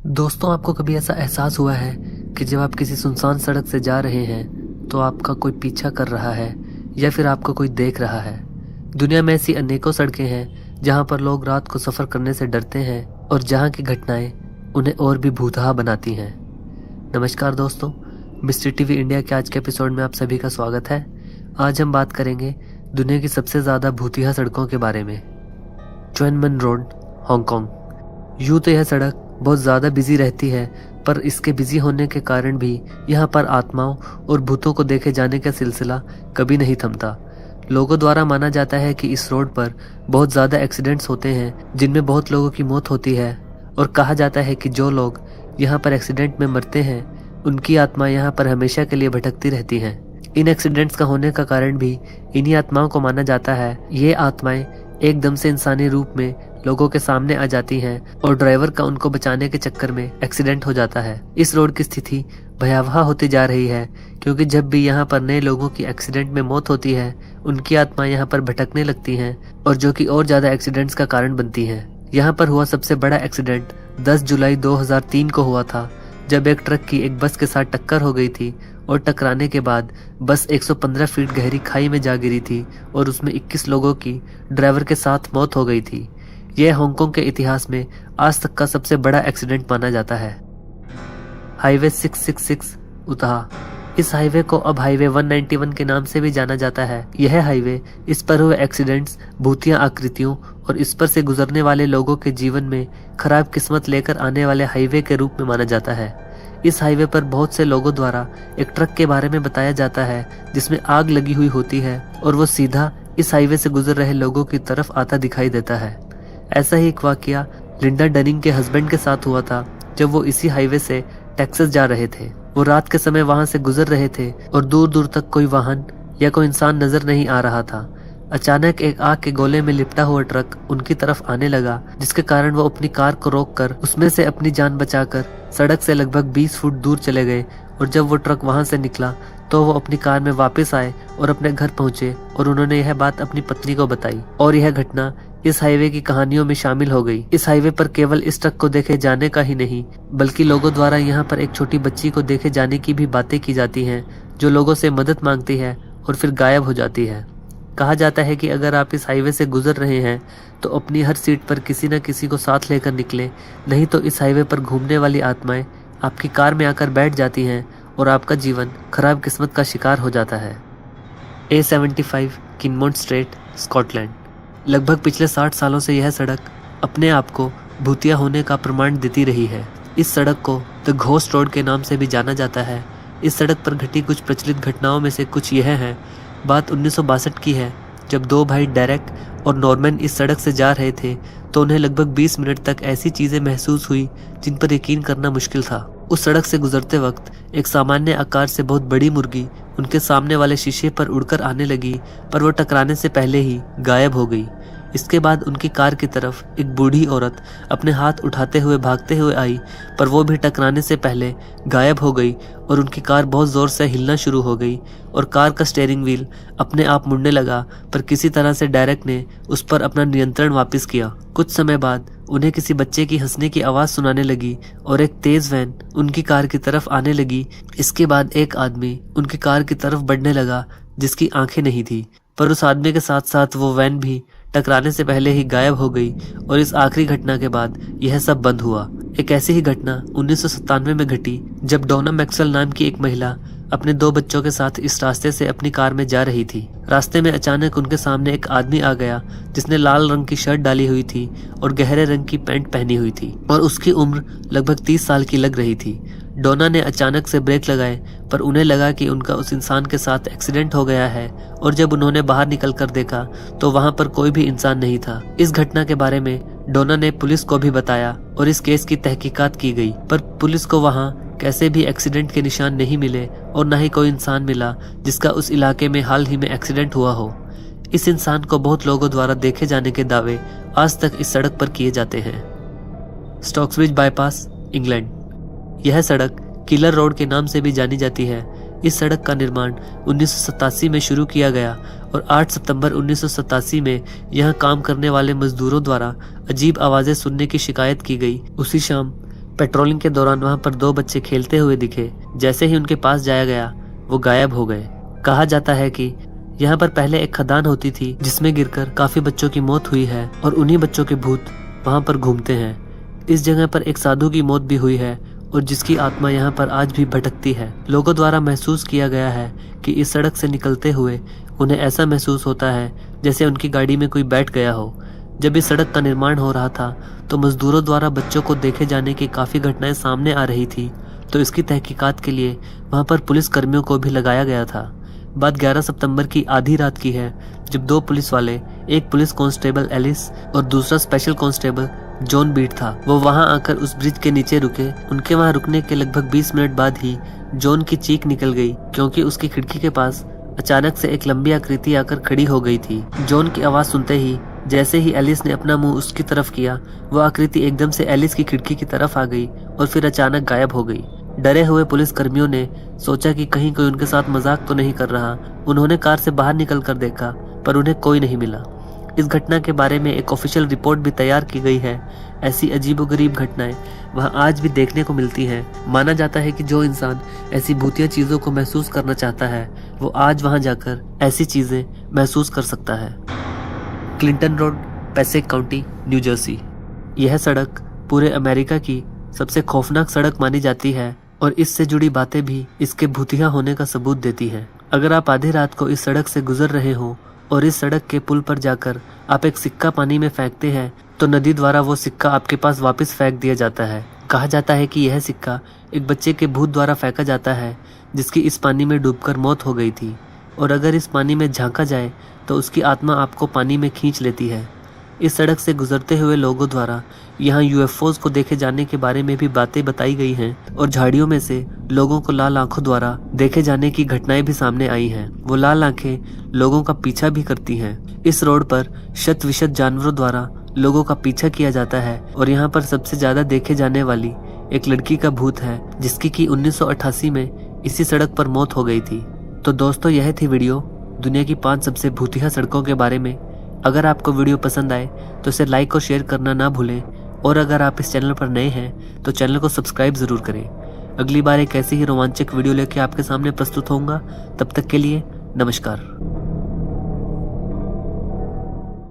दोस्तों, आपको कभी ऐसा एहसास हुआ है कि जब आप किसी सुनसान सड़क से जा रहे हैं तो आपका कोई पीछा कर रहा है या फिर आपको कोई देख रहा है। दुनिया में ऐसी अनेकों सड़कें हैं जहां पर लोग रात को सफ़र करने से डरते हैं और जहां की घटनाएं उन्हें और भी भूतहा बनाती हैं। नमस्कार दोस्तों, मिस्टर टीवी इंडिया के आज के एपिसोड में आप सभी का स्वागत है। आज हम बात करेंगे दुनिया की सबसे ज़्यादा भूतिया सड़कों के बारे में। चुएनमन रोड, हांगकांग। यूँ तो यह सड़क बहुत ज़्यादा बिजी रहती है, पर इसके बिजी होने के कारण भी यहाँ पर आत्माओं और भूतों को देखे जाने का सिलसिला कभी नहीं थमता। लोगों द्वारा माना जाता है कि इस रोड पर बहुत ज़्यादा एक्सीडेंट्स होते हैं जिनमें बहुत लोगों की मौत होती है, और कहा जाता है कि जो लोग यहाँ पर एक्सीडेंट में मरते हैं उनकी आत्मा यहाँ पर हमेशा के लिए भटकती रहती हैं। इन एक्सीडेंट्स का होने का कारण भी इन्हीं आत्माओं को माना जाता है। ये आत्माएं एकदम से इंसानी रूप में लोगों के सामने आ जाती हैं और ड्राइवर का उनको बचाने के चक्कर में एक्सीडेंट हो जाता है। इस रोड की स्थिति भयावह होती जा रही है क्योंकि जब भी यहाँ पर नए लोगों की एक्सीडेंट में मौत होती है उनकी आत्मा यहाँ पर भटकने लगती हैं और जो कि और ज्यादा एक्सीडेंट्स का कारण बनती हैं। यहाँ पर हुआ सबसे बड़ा एक्सीडेंट 10 जुलाई 2003 को हुआ था, जब एक ट्रक की एक बस के साथ टक्कर हो गई थी और टकराने के बाद बस 115 फीट गहरी खाई में जा गिरी थी और उसमें 21 लोगों की ड्राइवर के साथ मौत हो गई थी। यह हांगकांग के इतिहास में आज तक का सबसे बड़ा एक्सीडेंट माना जाता है। हाईवे 666 उतहा। इस हाईवे को अब हाईवे 191 के नाम से भी जाना जाता है। यह हाईवे, इस पर हुए एक्सीडेंट्स, भूतिया आकृतियों और इस पर से गुजरने वाले लोगों के जीवन में खराब किस्मत लेकर आने वाले हाईवे के रूप में माना जाता है। इस हाईवे पर बहुत से लोगों द्वारा एक ट्रक के बारे में बताया जाता है जिसमें आग लगी हुई होती है और वो सीधा इस हाईवे से गुजर रहे लोगों की तरफ आता दिखाई देता है। ऐसा ही एक वाकया लिंडा डनिंग के हस्बैंड के साथ हुआ था जब वो इसी हाईवे से टेक्सास जा रहे थे। वो रात के समय वहां से गुजर रहे थे और दूर दूर तक कोई वाहन या कोई इंसान नजर नहीं आ रहा था। अचानक एक आग के गोले में लिपटा हुआ ट्रक उनकी तरफ आने लगा, जिसके कारण वो अपनी कार को रोककर उसमें से अपनी जान बचाकर सड़क से लगभग 20 फुट दूर चले गए। और जब वो ट्रक वहां से निकला तो वो अपनी कार में वापस आए और अपने घर पहुंचे और उन्होंने यह बात अपनी पत्नी को बताई और यह घटना इस हाईवे की कहानियों में शामिल हो गई। इस हाईवे पर केवल इस ट्रक को देखे जाने का ही नहीं बल्कि लोगों द्वारा यहाँ पर एक छोटी बच्ची को देखे जाने की भी बातें की जाती हैं जो लोगों से मदद मांगती है और फिर गायब हो जाती है। कहा जाता है कि अगर आप इस हाईवे से गुजर रहे हैं तो अपनी हर सीट पर किसी न किसी को साथ लेकर निकले, नहीं तो इस हाईवे पर घूमने वाली आत्माएं आपकी कार में आकर बैठ जाती हैं और आपका जीवन खराब किस्मत का शिकार हो जाता है। A75 किनमोंट straight, Scotland. लगभग पिछले 60 सालों से यह सड़क अपने आप को भूतिया होने का प्रमाण देती रही है। इस सड़क को द घोस्ट रोड के नाम से भी जाना जाता है। इस सड़क पर घटी कुछ प्रचलित घटनाओं में से कुछ यह हैं। बात 1962 की है, जब दो भाई डेरेक और नॉर्मन इस सड़क से जा रहे थे तो उन्हें लगभग 20 मिनट तक ऐसी चीजें महसूस हुई जिन पर यकीन करना मुश्किल था। उस सड़क से गुजरते वक्त एक सामान्य आकार से बहुत बड़ी मुर्गी उनके सामने वाले शीशे पर उड़कर आने लगी, पर वो टकराने से पहले ही गायब हो गई। इसके बाद उनकी कार की तरफ एक बूढ़ी औरत अपने हाथ उठाते हुए भागते हुए आई, पर वो भी टकराने से पहले गायब हो गई और उनकी कार बहुत जोर से हिलना शुरू हो गई और कार का स्टीयरिंग व्हील अपने आप मुड़ने लगा, पर किसी तरह से डेरेक ने उस पर अपना नियंत्रण वापस किया। कुछ समय बाद उन्हें किसी बच्चे की हंसने की आवाज़ सुनाने लगी और एक तेज वैन उनकी कार की तरफ आने लगी। इसके बाद एक आदमी उनकी कार की तरफ बढ़ने लगा जिसकी आंखें नहीं थी, पर उस आदमी के साथ साथ वो वैन भी टकराने से पहले ही गायब हो गई और इस आखिरी घटना के बाद यह सब बंद हुआ। एक ऐसी ही घटना 1997 में घटी जब डोना मैक्सवेल नाम की एक महिला अपने 2 बच्चों के साथ इस रास्ते से अपनी कार में जा रही थी। रास्ते में अचानक उनके सामने एक आदमी आ गया जिसने लाल रंग की शर्ट डाली हुई थी और गहरे रंग की पैंट पहनी हुई थी और उसकी उम्र लगभग 30 साल की लग रही थी। डोना ने अचानक से ब्रेक लगाए, पर उन्हें लगा कि उनका उस इंसान के साथ एक्सीडेंट हो गया है और जब उन्होंने बाहर निकल कर देखा तो वहां पर कोई भी इंसान नहीं था। इस घटना के बारे में डोना ने पुलिस को भी बताया और इस केस की तहकीकात की गई, पर पुलिस को वहां कैसे भी एक्सीडेंट के निशान नहीं मिले और न ही कोई इंसान मिला जिसका उस इलाके में हाल ही में एक्सीडेंट हुआ हो। इस इंसान को बहुत लोगों द्वारा देखे जाने के दावे आज तक इस सड़क पर किए जाते हैं। स्टॉक्सब्रिज बाईपास, इंग्लैंड। यह सड़क किलर रोड के नाम से भी जानी जाती है। इस सड़क का निर्माण 1987 में शुरू किया गया और 8 सितंबर 1987 में यहाँ काम करने वाले मजदूरों द्वारा अजीब आवाजें सुनने की शिकायत की गई। उसी शाम पेट्रोलिंग के दौरान वहां पर 2 बच्चे खेलते हुए दिखे। जैसे ही उनके पास जाया गया वो गायब हो गए। कहा जाता है कि यहाँ पर पहले एक खदान होती थी जिसमें गिरकर काफी बच्चों की मौत हुई है और उन्हीं बच्चों के भूत वहां पर घूमते हैं। इस जगह पर एक साधु की मौत भी हुई है और जिसकी आत्मा यहाँ पर आज भी भटकती है। लोगों द्वारा महसूस किया गया है कि इस सड़क से निकलते हुए उन्हें ऐसा महसूस होता है जैसे उनकी गाड़ी में कोई बैठ गया हो। जब इस सड़क का निर्माण हो रहा था तो मजदूरों द्वारा बच्चों को देखे जाने की काफ़ी घटनाएं सामने आ रही थी, तो इसकी तहकीकात के लिए वहां पर पुलिस कर्मियों को भी लगाया गया था। बात 11 सितंबर की आधी रात की है जब 2 पुलिस वाले, एक पुलिस कांस्टेबल एलिस और दूसरा स्पेशल कांस्टेबल जॉन बीट था, वो वहां आकर उस ब्रिज के नीचे रुके। उनके वहां रुकने के लगभग 20 मिनट बाद ही जॉन की चीख निकल गई क्योंकि उसकी खिड़की के पास अचानक से एक लंबी आकृति आकर खड़ी हो गई थी। जॉन की आवाज सुनते ही जैसे ही एलिस ने अपना मुंह उसकी तरफ किया, वो आकृति एकदम से एलिस की खिड़की की तरफ आ गई और फिर अचानक गायब हो गई। डरे हुए पुलिस कर्मियों ने सोचा कि कहीं कोई उनके साथ मजाक तो नहीं कर रहा। उन्होंने कार से बाहर निकल कर देखा पर उन्हें कोई नहीं मिला। इस घटना के बारे में एक ऑफिशियल रिपोर्ट भी तैयार की गई है। ऐसी अजीबोगरीब घटनाएं वहां आज भी देखने को मिलती हैं। माना जाता है कि जो इंसान ऐसी भूतिया चीजों को महसूस करना चाहता है वो आज वहां जाकर ऐसी चीजें महसूस कर सकता है। Clinton road, Passaic county, New Jersey. यह सड़क पूरे अमेरिका की सबसे खौफनाक सड़क मानी जाती है और इससे जुड़ी बातें भी इसके भूतिया होने का सबूत देती हैं। अगर आप आधी रात को इस सड़क से गुजर रहे हो और इस सड़क के पुल पर जाकर आप एक सिक्का पानी में फेंकते हैं तो नदी द्वारा वो सिक्का आपके पास वापस फेंक दिया जाता है। कहा जाता है कि यह सिक्का एक बच्चे के भूत द्वारा फेंका जाता है जिसकी इस पानी में डूबकर मौत हो गई थी, और अगर इस पानी में झांका जाए तो उसकी आत्मा आपको पानी में खींच लेती है। इस सड़क से गुजरते हुए लोगों द्वारा यहाँ यूएफओज को देखे जाने के बारे में भी बातें बताई गई हैं और झाड़ियों में से लोगों को लाल आंखों द्वारा देखे जाने की घटनाएं भी सामने आई हैं। वो लाल आंखें लोगों का पीछा भी करती हैं। इस रोड पर शत विशत जानवरों द्वारा लोगों का पीछा किया जाता है और यहाँ पर सबसे ज्यादा देखे जाने वाली एक लड़की का भूत है जिसकी कि 1988 में इसी सड़क पर मौत हो गई थी। तो दोस्तों, यह थी वीडियो दुनिया की 5 सबसे भूतिया सड़कों के बारे में। अगर आपको वीडियो पसंद आए तो इसे लाइक और शेयर करना ना भूलें, और अगर आप इस चैनल पर नए हैं तो चैनल को सब्सक्राइब जरूर करें। अगली बार एक ऐसी ही रोमांचक वीडियो लेके आपके सामने प्रस्तुत होऊंगा। तब तक के लिए नमस्कार।